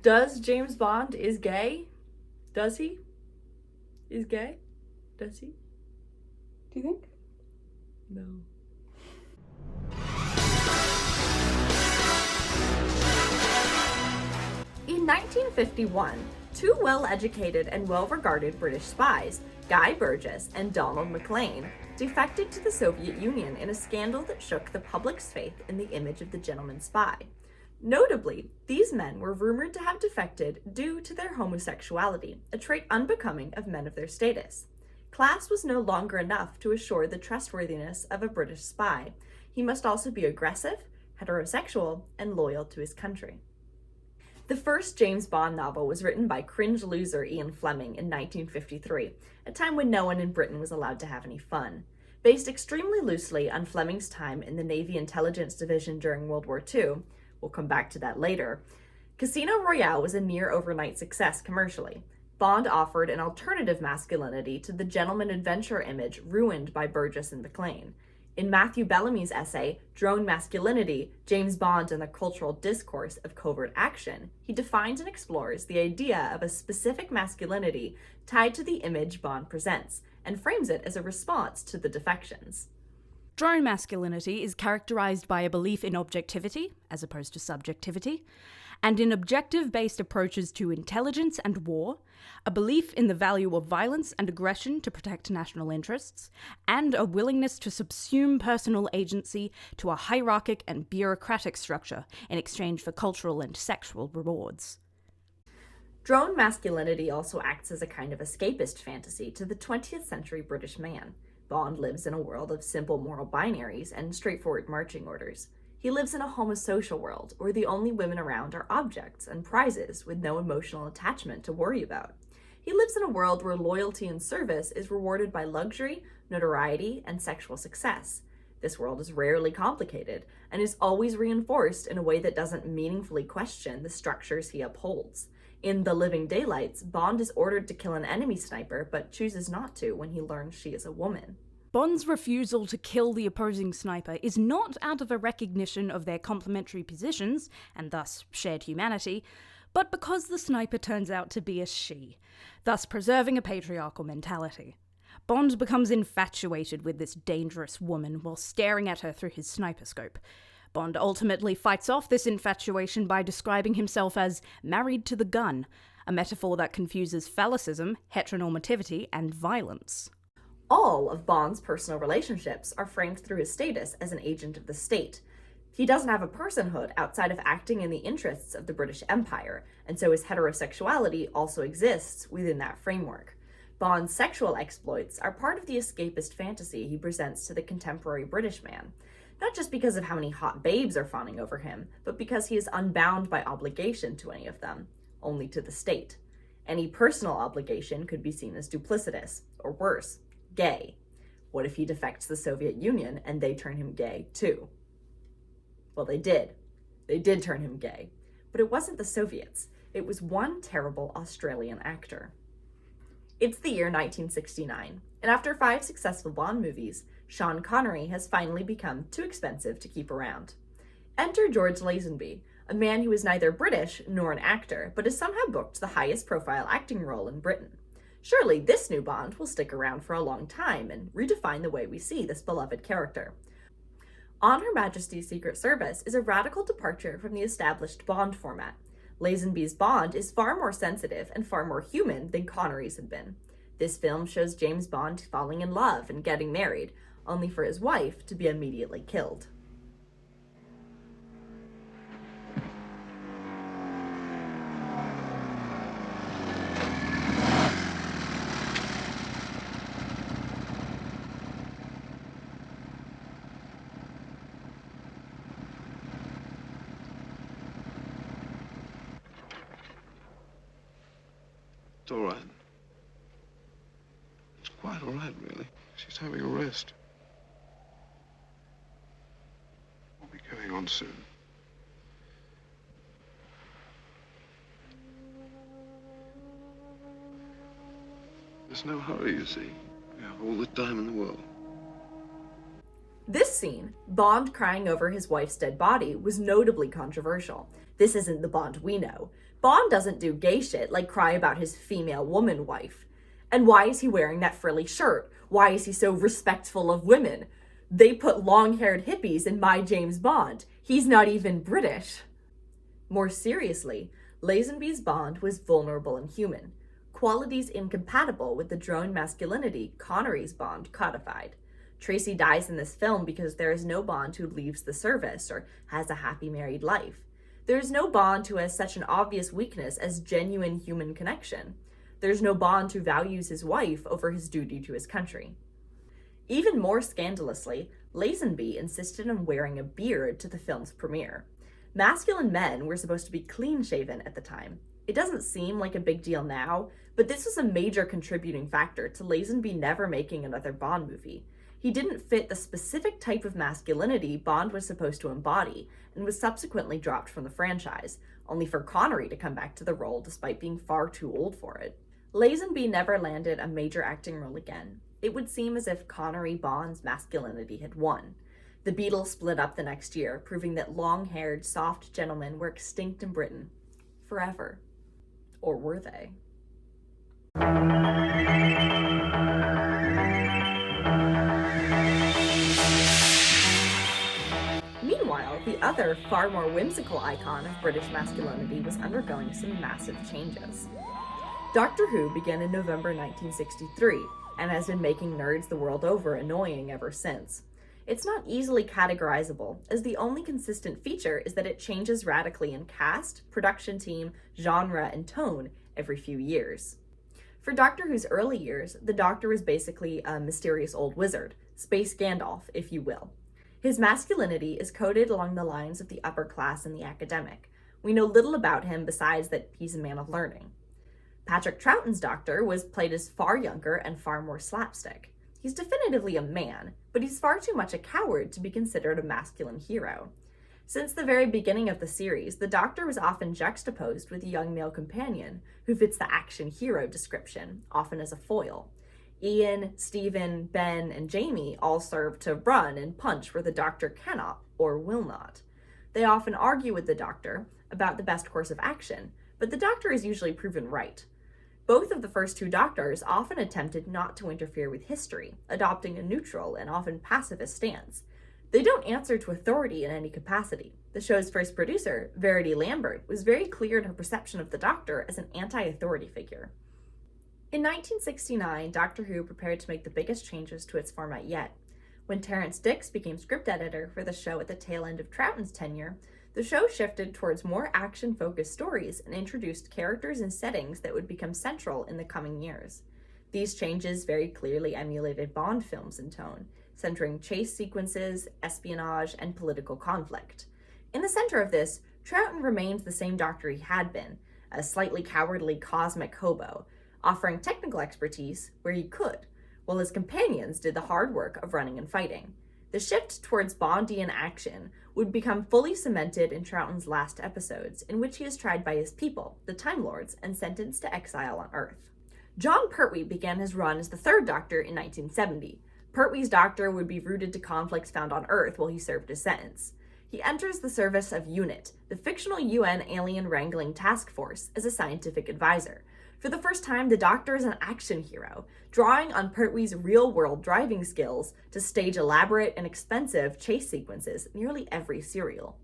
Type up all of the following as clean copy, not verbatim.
Does James Bond is gay? Does he? Is gay? Does he? Do you think? No. In 1951, two well-educated and well-regarded British spies, Guy Burgess and Donald Maclean, defected to the Soviet Union in a scandal that shook the public's faith in the image of the gentleman spy. Notably, these men were rumored to have defected due to their homosexuality, a trait unbecoming of men of their status. Class was no longer enough to assure the trustworthiness of a British spy. He must also be aggressive, heterosexual, and loyal to his country. The first James Bond novel was written by cringe loser Ian Fleming in 1953, a time when no one in Britain was allowed to have any fun. Based extremely loosely on Fleming's time in the Navy Intelligence Division during World War II, we'll come back to that later, Casino Royale was a near overnight success commercially. Bond offered an alternative masculinity to the gentleman adventurer image ruined by Burgess and Maclean. In Matthew Bellamy's essay, Drone Masculinity, James Bond and the Cultural Discourse of Covert Action, he defines and explores the idea of a specific masculinity tied to the image Bond presents, and frames it as a response to the defections. Drone masculinity is characterized by a belief in objectivity, as opposed to subjectivity, and in objective-based approaches to intelligence and war, a belief in the value of violence and aggression to protect national interests, and a willingness to subsume personal agency to a hierarchic and bureaucratic structure in exchange for cultural and sexual rewards. Drone masculinity also acts as a kind of escapist fantasy to the 20th century British man. Bond lives in a world of simple moral binaries and straightforward marching orders. He lives in a homosocial world where the only women around are objects and prizes with no emotional attachment to worry about. He lives in a world where loyalty and service is rewarded by luxury, notoriety, and sexual success. This world is rarely complicated and is always reinforced in a way that doesn't meaningfully question the structures he upholds. In The Living Daylights, Bond is ordered to kill an enemy sniper but chooses not to when he learns she is a woman. Bond's refusal to kill the opposing sniper is not out of a recognition of their complementary positions, and thus shared humanity, but because the sniper turns out to be a she, thus preserving a patriarchal mentality. Bond becomes infatuated with this dangerous woman while staring at her through his sniper scope. Bond ultimately fights off this infatuation by describing himself as married to the gun, a metaphor that confuses phallicism, heteronormativity, and violence. All of Bond's personal relationships are framed through his status as an agent of the state. He doesn't have a personhood outside of acting in the interests of the British Empire, and so his heterosexuality also exists within that framework. Bond's sexual exploits are part of the escapist fantasy he presents to the contemporary British man, not just because of how many hot babes are fawning over him, but because he is unbound by obligation to any of them, only to the state. Any personal obligation could be seen as duplicitous, or worse, gay. What if he defects the Soviet Union and they turn him gay too? Well, they did. They did turn him gay. But it wasn't the Soviets. It was one terrible Australian actor. It's the year 1969, and after 5 successful Bond movies, Sean Connery has finally become too expensive to keep around. Enter George Lazenby, a man who is neither British nor an actor, but has somehow booked the highest profile acting role in Britain. Surely this new Bond will stick around for a long time and redefine the way we see this beloved character. On Her Majesty's Secret Service is a radical departure from the established Bond format. Lazenby's Bond is far more sensitive and far more human than Connery's had been. This film shows James Bond falling in love and getting married, only for his wife to be immediately killed. It's all right. It's quite all right, really. She's having a rest. We'll be going on soon. There's no hurry, you see. We have all the time in the world. This scene, Bond crying over his wife's dead body, was notably controversial. This isn't the Bond we know. Bond doesn't do gay shit like cry about his female woman wife. And why is he wearing that frilly shirt? Why is he so respectful of women? They put long-haired hippies in my James Bond. He's not even British. More seriously, Lazenby's Bond was vulnerable and human, qualities incompatible with the drone masculinity Connery's Bond codified. Tracy dies in this film because there is no Bond who leaves the service or has a happy married life. There is no Bond who has such an obvious weakness as genuine human connection. There's no Bond who values his wife over his duty to his country. Even more scandalously, Lazenby insisted on wearing a beard to the film's premiere. Masculine men were supposed to be clean-shaven at the time. It doesn't seem like a big deal now, but this was a major contributing factor to Lazenby never making another Bond movie. He didn't fit the specific type of masculinity Bond was supposed to embody, and was subsequently dropped from the franchise, only for Connery to come back to the role despite being far too old for it. Lazenby never landed a major acting role again. It would seem as if Connery Bond's masculinity had won. The Beatles split up the next year, proving that long-haired, soft gentlemen were extinct in Britain. Forever. Or were they? Meanwhile, the other, far more whimsical icon of British masculinity was undergoing some massive changes. Doctor Who began in November 1963, and has been making nerds the world over annoying ever since. It's not easily categorizable, as the only consistent feature is that it changes radically in cast, production team, genre, and tone every few years. For Doctor Who's early years, the Doctor was basically a mysterious old wizard, Space Gandalf, if you will. His masculinity is coded along the lines of the upper class and the academic. We know little about him besides that he's a man of learning. Patrick Troughton's Doctor was played as far younger and far more slapstick. He's definitively a man, but he's far too much a coward to be considered a masculine hero. Since the very beginning of the series, the Doctor was often juxtaposed with a young male companion who fits the action hero description, often as a foil. Ian, Stephen, Ben, and Jamie all serve to run and punch where the Doctor cannot or will not. They often argue with the Doctor about the best course of action, but the Doctor is usually proven right. Both of the first two Doctors often attempted not to interfere with history, adopting a neutral and often pacifist stance. They don't answer to authority in any capacity. The show's first producer, Verity Lambert, was very clear in her perception of the Doctor as an anti-authority figure. In 1969, Doctor Who prepared to make the biggest changes to its format yet. When Terrance Dicks became script editor for the show at the tail end of Troughton's tenure, the show shifted towards more action-focused stories and introduced characters and settings that would become central in the coming years. These changes very clearly emulated Bond films in tone, centering chase sequences, espionage, and political conflict. In the center of this, Troughton remained the same Doctor he had been, a slightly cowardly cosmic hobo, offering technical expertise where he could, while his companions did the hard work of running and fighting. The shift towards Bondian action would become fully cemented in Troughton's last episodes, in which he is tried by his people, the Time Lords, and sentenced to exile on Earth. John Pertwee began his run as the Third Doctor in 1970. Pertwee's Doctor would be rooted to conflicts found on Earth while he served his sentence. He enters the service of UNIT, the fictional UN alien wrangling task force, as a scientific advisor. For the first time, the Doctor is an action hero, drawing on Pertwee's real-world driving skills to stage elaborate and expensive chase sequences in nearly every serial.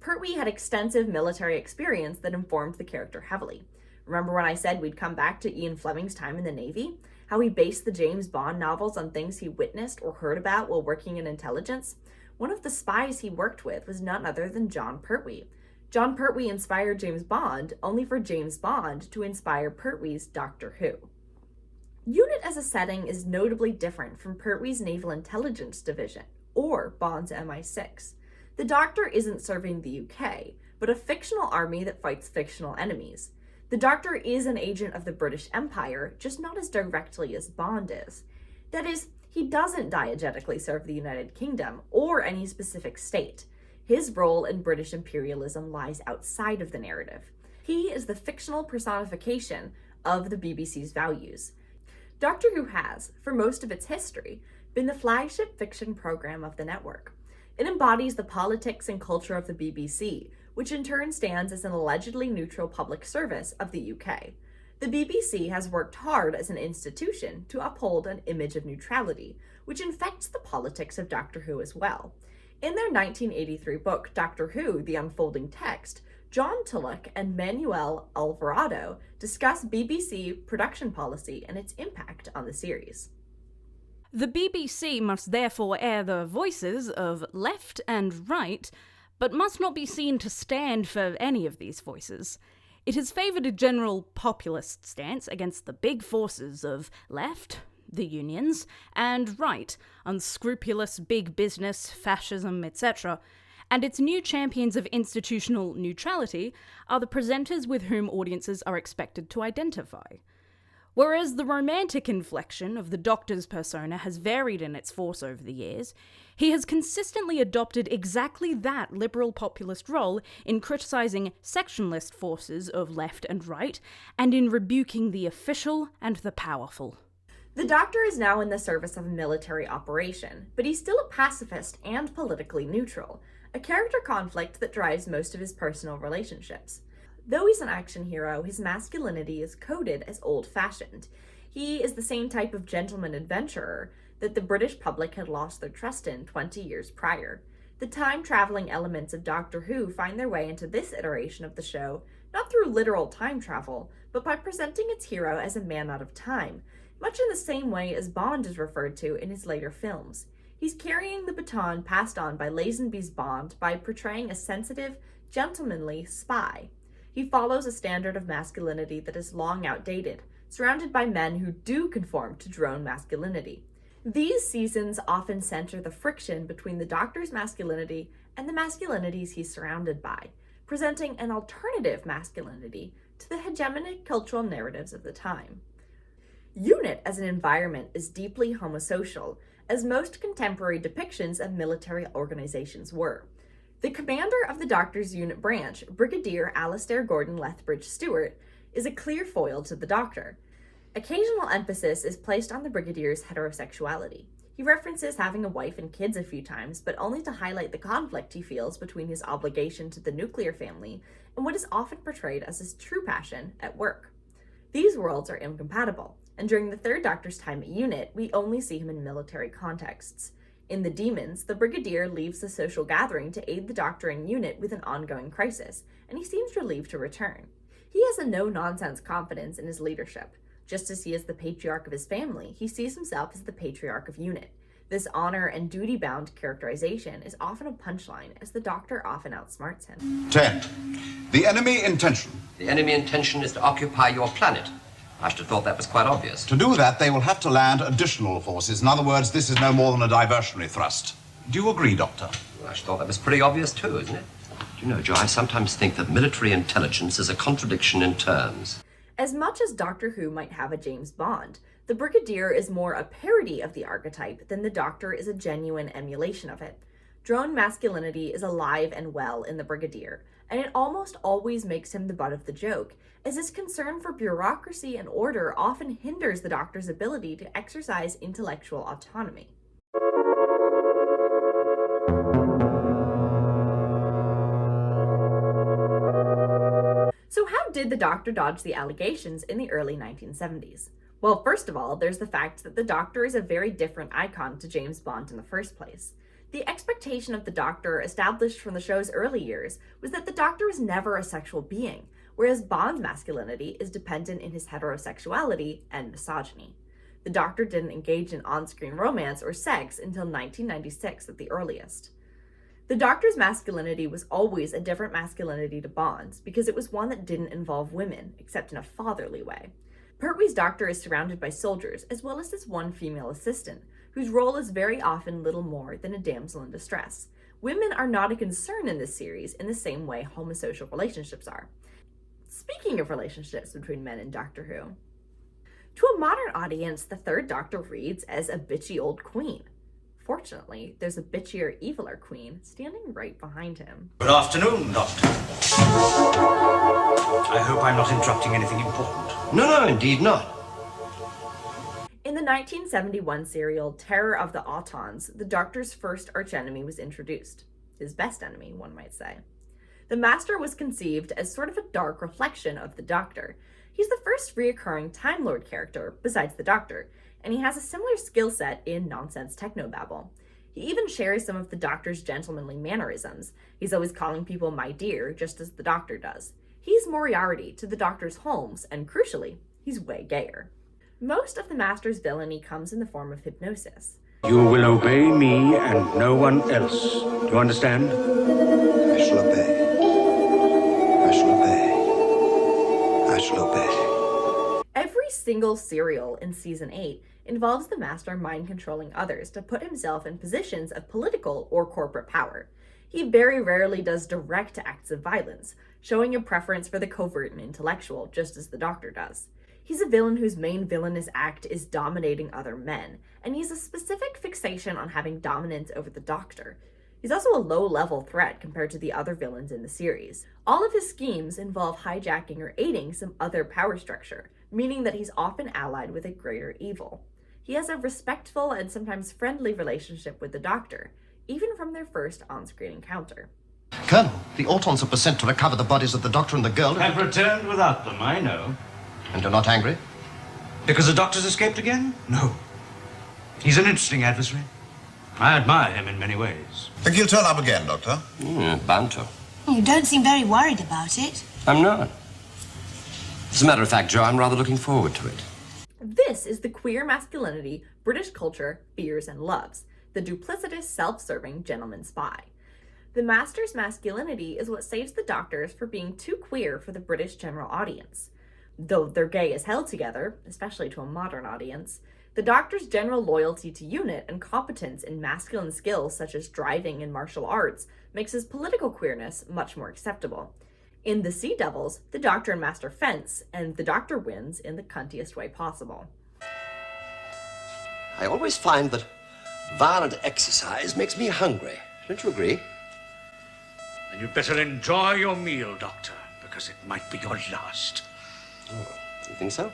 Pertwee had extensive military experience that informed the character heavily. Remember when I said we'd come back to Ian Fleming's time in the Navy? How he based the James Bond novels on things he witnessed or heard about while working in intelligence? One of the spies he worked with was none other than John Pertwee. John Pertwee inspired James Bond, only for James Bond to inspire Pertwee's Doctor Who. UNIT as a setting is notably different from Pertwee's Naval Intelligence Division, or Bond's MI6. The Doctor isn't serving the UK, but a fictional army that fights fictional enemies. The Doctor is an agent of the British Empire, just not as directly as Bond is. That is, he doesn't diegetically serve the United Kingdom or any specific state. His role in British imperialism lies outside of the narrative. He is the fictional personification of the BBC's values. Doctor Who has, for most of its history, been the flagship fiction program of the network. It embodies the politics and culture of the BBC, which in turn stands as an allegedly neutral public service of the UK. The BBC has worked hard as an institution to uphold an image of neutrality, which infects the politics of Doctor Who as well. In their 1983 book, Doctor Who, The Unfolding Text, John Tulloch and Manuel Alvarado discuss BBC production policy and its impact on the series. The BBC must therefore air the voices of left and right, but must not be seen to stand for any of these voices. It has favoured a general populist stance against the big forces of left, the unions, and right, unscrupulous big business, fascism, etc., and its new champions of institutional neutrality are the presenters with whom audiences are expected to identify. Whereas the romantic inflection of the Doctor's persona has varied in its force over the years, he has consistently adopted exactly that liberal populist role in criticising sectionalist forces of left and right, and in rebuking the official and the powerful. The Doctor is now in the service of a military operation, but he's still a pacifist and politically neutral, a character conflict that drives most of his personal relationships. Though he's an action hero, his masculinity is coded as old-fashioned. He is the same type of gentleman adventurer that the British public had lost their trust in 20 years prior. The time-traveling elements of Doctor Who find their way into this iteration of the show, not through literal time travel, but by presenting its hero as a man out of time, much in the same way as Bond is referred to in his later films. He's carrying the baton passed on by Lazenby's Bond by portraying a sensitive, gentlemanly spy. He follows a standard of masculinity that is long outdated, surrounded by men who do conform to drone masculinity. These seasons often center the friction between the Doctor's masculinity and the masculinities he's surrounded by, presenting an alternative masculinity to the hegemonic cultural narratives of the time. UNIT as an environment is deeply homosocial, as most contemporary depictions of military organizations were. The commander of the Doctor's unit branch, Brigadier Alastair Gordon Lethbridge Stewart, is a clear foil to the Doctor. Occasional emphasis is placed on the Brigadier's heterosexuality. He references having a wife and kids a few times, but only to highlight the conflict he feels between his obligation to the nuclear family and what is often portrayed as his true passion at work. These worlds are incompatible, and during the third Doctor's time at UNIT, we only see him in military contexts. In The Demons, the Brigadier leaves the social gathering to aid the Doctor and UNIT with an ongoing crisis, and he seems relieved to return. He has a no-nonsense confidence in his leadership. Just as he is the patriarch of his family, he sees himself as the patriarch of UNIT. This honor and duty-bound characterization is often a punchline, as the Doctor often outsmarts him. 10. The enemy intention. The enemy intention is to occupy your planet. I should have thought that was quite obvious. To do that, they will have to land additional forces. In other words, this is no more than a diversionary thrust. Do you agree, Doctor? Well, I should have thought that was pretty obvious too, isn't it? Do you know, Joe, I sometimes think that military intelligence is a contradiction in terms. As much as Doctor Who might have a James Bond, the Brigadier is more a parody of the archetype than the Doctor is a genuine emulation of it. Drone masculinity is alive and well in the Brigadier, and it almost always makes him the butt of the joke, as his concern for bureaucracy and order often hinders the Doctor's ability to exercise intellectual autonomy. So how did the Doctor dodge the allegations in the early 1970s? Well, first of all, there's the fact that the Doctor is a very different icon to James Bond in the first place. The expectation of the Doctor, established from the show's early years, was that the Doctor was never a sexual being, whereas Bond's masculinity is dependent in his heterosexuality and misogyny. The Doctor didn't engage in on-screen romance or sex until 1996 at the earliest. The Doctor's masculinity was always a different masculinity to Bond's, because it was one that didn't involve women, except in a fatherly way. Pertwee's Doctor is surrounded by soldiers, as well as this one female assistant, whose role is very often little more than a damsel in distress. Women are not a concern in this series in the same way homosocial relationships are. Speaking of relationships between men and Doctor Who, to a modern audience, the third Doctor reads as a bitchy old queen. Fortunately, there's a bitchier, eviler queen standing right behind him. Good afternoon, Doctor. I hope I'm not interrupting anything important. No, indeed not. In the 1971 serial Terror of the Autons, the Doctor's first archenemy was introduced. His best enemy, one might say. The Master was conceived as sort of a dark reflection of the Doctor. He's the first reoccurring Time Lord character, besides the Doctor, and he has a similar skill set in nonsense technobabble. He even shares some of the Doctor's gentlemanly mannerisms. He's always calling people my dear, just as the Doctor does. He's Moriarty to the Doctor's Holmes, and crucially, he's way gayer. Most of the Master's villainy comes in the form of hypnosis. You will obey me and no one else. Do you understand? I shall obey. I shall obey. I shall obey. Every single serial in Season 8 involves the Master mind-controlling others to put himself in positions of political or corporate power. He very rarely does direct acts of violence, showing a preference for the covert and intellectual, just as the Doctor does. He's a villain whose main villainous act is dominating other men, and he's a specific fixation on having dominance over the Doctor. He's also a low-level threat compared to the other villains in the series. All of his schemes involve hijacking or aiding some other power structure, meaning that he's often allied with a greater evil. He has a respectful and sometimes friendly relationship with the Doctor, even from their first on-screen encounter. Colonel, the Autons have been sent to recover the bodies of the Doctor and the girl. Have returned without them, I know. And you're not angry? Because the Doctor's escaped again? No. He's an interesting adversary. I admire him in many ways. Think he'll turn up again, Doctor? Bound to. You don't seem very worried about it. I'm not. As a matter of fact, Joe, I'm rather looking forward to it. This is the queer masculinity British culture fears and loves, the duplicitous, self-serving gentleman spy. The Master's masculinity is what saves the Doctors from being too queer for the British general audience. Though they're gay as hell together, especially to a modern audience, the Doctor's general loyalty to unit and competence in masculine skills such as driving and martial arts makes his political queerness much more acceptable. In The Sea Devils, the Doctor and Master fence, and the Doctor wins in the cuntiest way possible. I always find that violent exercise makes me hungry. Don't you agree? And you'd better enjoy your meal, Doctor, because it might be your last. Oh, you think so?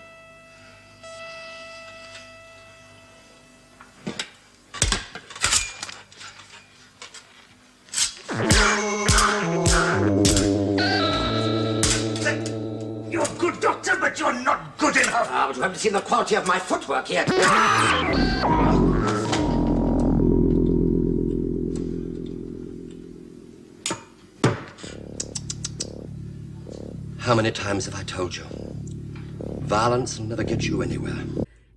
You're a good doctor, but you're not good enough. But you haven't seen the quality of my footwork yet. How many times have I told you? Violence will never get you anywhere.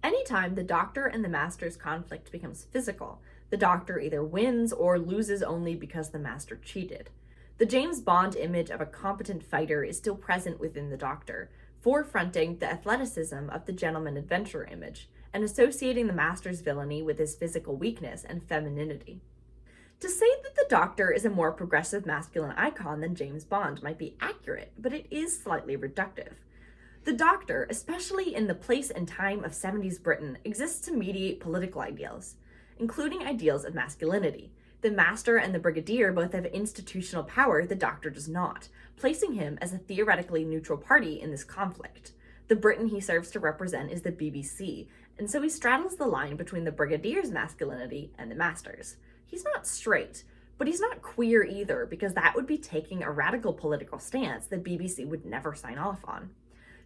Anytime the Doctor and the Master's conflict becomes physical, the Doctor either wins or loses only because the Master cheated. The James Bond image of a competent fighter is still present within the Doctor, forefronting the athleticism of the gentleman adventurer image, and associating the Master's villainy with his physical weakness and femininity. To say that the Doctor is a more progressive masculine icon than James Bond might be accurate, but it is slightly reductive. The Doctor, especially in the place and time of 70s Britain, exists to mediate political ideals, including ideals of masculinity. The Master and the Brigadier both have institutional power the Doctor does not, placing him as a theoretically neutral party in this conflict. The Britain he serves to represent is the BBC, and so he straddles the line between the Brigadier's masculinity and the Master's. He's not straight, but he's not queer either, because that would be taking a radical political stance the BBC would never sign off on.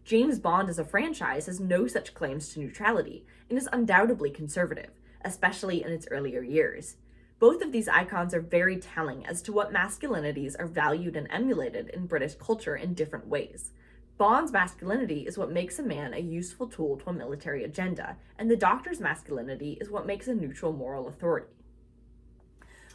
James Bond as a franchise has no such claims to neutrality, and is undoubtedly conservative, especially in its earlier years. Both of these icons are very telling as to what masculinities are valued and emulated in British culture in different ways. Bond's masculinity is what makes a man a useful tool to a military agenda, and the Doctor's masculinity is what makes a neutral moral authority.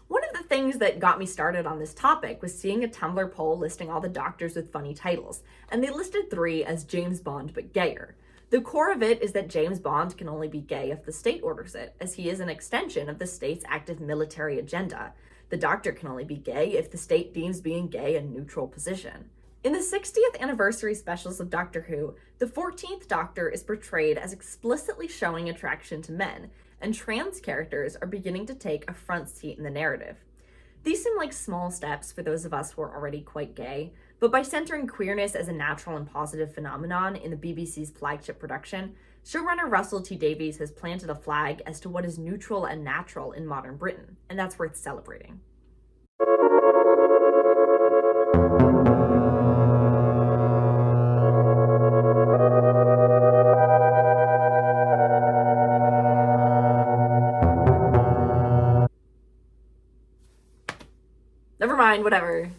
One of the things that got me started on this topic was seeing a Tumblr poll listing all the Doctors with funny titles, and they listed 3 as James Bond but gayer. The core of it is that James Bond can only be gay if the state orders it, as he is an extension of the state's active military agenda. The Doctor can only be gay if the state deems being gay a neutral position. In the 60th anniversary specials of Doctor Who, the 14th Doctor is portrayed as explicitly showing attraction to men, and trans characters are beginning to take a front seat in the narrative. These seem like small steps for those of us who are already quite gay, but by centering queerness as a natural and positive phenomenon in the BBC's flagship production, showrunner Russell T Davies has planted a flag as to what is neutral and natural in modern Britain, and that's worth celebrating. Never mind, whatever.